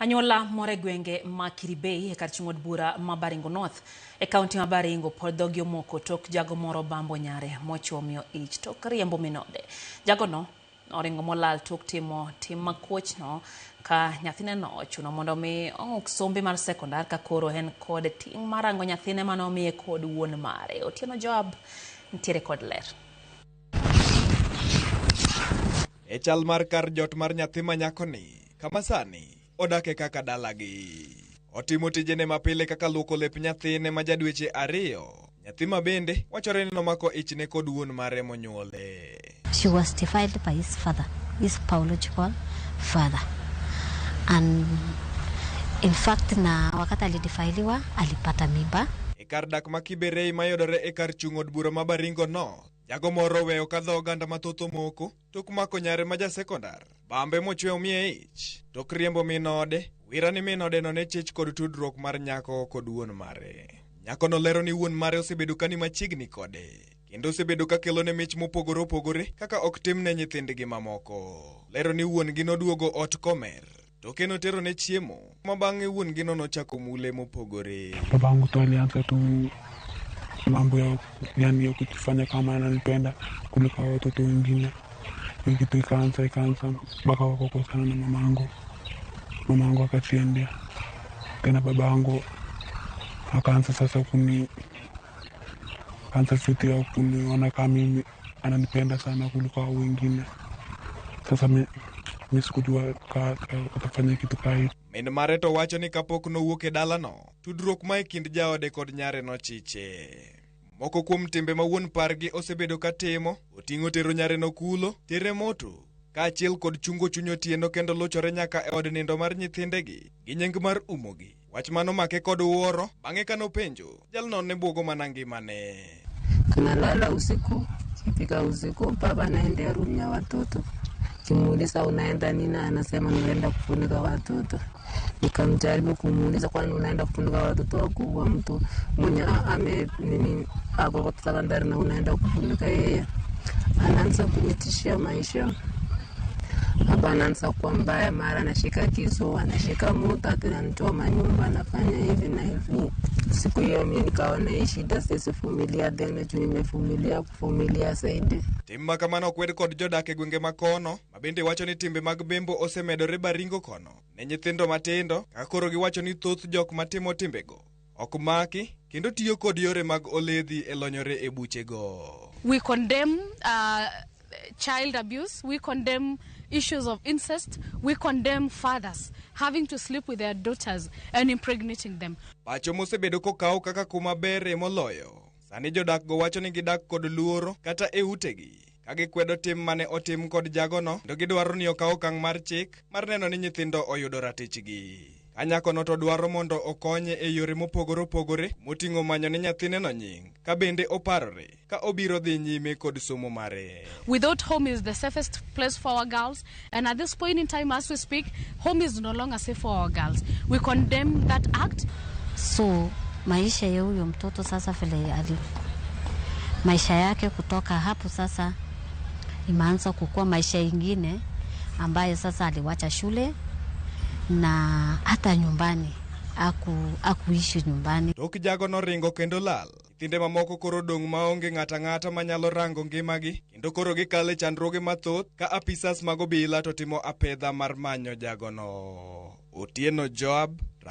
Anyuola more gwenge ma Kiribei e kar chung'od bura ma Baringo North e kaunti ma Baringo pod dhogi omoko tok jago moro bambo nyare mochomio ich tok riembo minode. Jago no oringo molal tok timo tim makuochno ka nyathine no ochuno mondo mi ok sombe mar sekondar ka koro en kod ting' marango nyathine manomiye kod wuon mare. Otieno Joab ntiere kod ler. E chal mar kar jot mar nyathi manyakoni kama sani odake kaka dalagi. Otimo tijene mapile kaka luoko lep nyathine ma jadweche 2. Nyathi ma bende wachore ni nomako ichne kod wuon mare monyuole. She was defiled by his father, his biological father. And in fact na wakati alidefailiwa alipata mimba. E kar dak ma Kiberei mayodore e kar chung'od bura ma Baringo no, jago moro weyo ka dho oganda mathoth omoko tok mako nyare ma ja sekondar. Bambe mochwe omiye ich tok riembo minode. Wira ni minode no ne chich kod tudruok mar nyako kod wuon mare. Nyako no lero ni wuon mare osebedo kani machiegni kode kendo osebedo ka kelo ne mich mopogore opogore kaka ok tim ne nyithindgi mamoko. Lero ni wuon gi noduogo ot komer to keno tero ne chiemo ma bang'e wuon gi nochako mule mopogore. Babangu tu alianza tu mambo ya yani ya kujifanya kama ananipenda kuliko watoto wengine. Kitu ikaanza mpaka wakakosana na mamangu akatiendea tena. Babangu akaanza sasa kuniona kama mimi ananipenda sana kuliko hao wengine. Sasa mimi sikujua atafanya kitu kai. Min mare to wacho ni kapok nowuok e dalano, tudruok ma e kind jaode kod nyare no chiche. Moko kuom timbe ma wuon pargi osebedo ka timo oting'o tero nyare no kulo, tere moto, kaachiel kod chungo chunyo tieno kendo lochore nyaka e od nindo mar nyithindegi gi nying mar umogi. Wach mano make kod wuoro bang'e kano penjo jalno ne buogo mana ngimane. Tunalala usiku, ikifika usiku baba anaenda room ya watoto. Kimuuliza unaenda nini, anasema naenda kufunika watoto. Nikamjaribu kumuuliza kwani unaenda kufunika watoto wakubwa, mtu mwenye ako kwa sekondari na unaenda kufunika yeye. Anaanza kunitishia maisha. Hapa anaanza kuwa mbaya, mara anashika kisu, anashika muta, anatoa nyumba, anafanya hivi na hivi. Siku hiyo mimi nikaona hii shida sisi familia tena juu nimevumilia zaidi. Timma kamano kwed kod jodak e gwenge makono mabende wacho ni timbe mag bembo osemedore Baringo kono ne nyithindo matindo ka koro giwacho ni thoth jok matimo timbego ok maki kendo tiyo kod yore mag oledhi e lonyore e buchego. We condemn child abuse, we condemn issues of incest, we condemn fathers having to sleep with their daughters and impregnating them. Pacho mosebedo kokaw kaka kuma bere moloyo. Sani jodak go wacho ni gidak kod luoro kata e utegi ka gikwedo tim mane otim kod jagono, ndo gidwaro ni okaw okang' mar chik mar neno ni nyithindo oyudo ratichgi. Anyako no to dwaro mondo okonye e yore mopogore opogore moting'o manyo ni nyathine no nying ka bende oparore ka obiro dhi nyime kod somo mare. Without home is the safest place for our girls, and at this point in time as we speak, home is no longer safe for our girls. We condemn that act. So maisha ya huyo mtoto sasa vile maisha yake kutoka hapo sasa imeanza kukua maisha ingine ambayo sasa aliwacha shule na hata nyumbani akuishi nyumbani. Tok jago no ringo kendo lal. Tinde mamoko koro dong' maonge ng'ata manyalo rango ngimagi kendo koro gikale chandruoge mathoth ka apisas mag obila to timo apedha mar manyo jago no. Otieno Joab,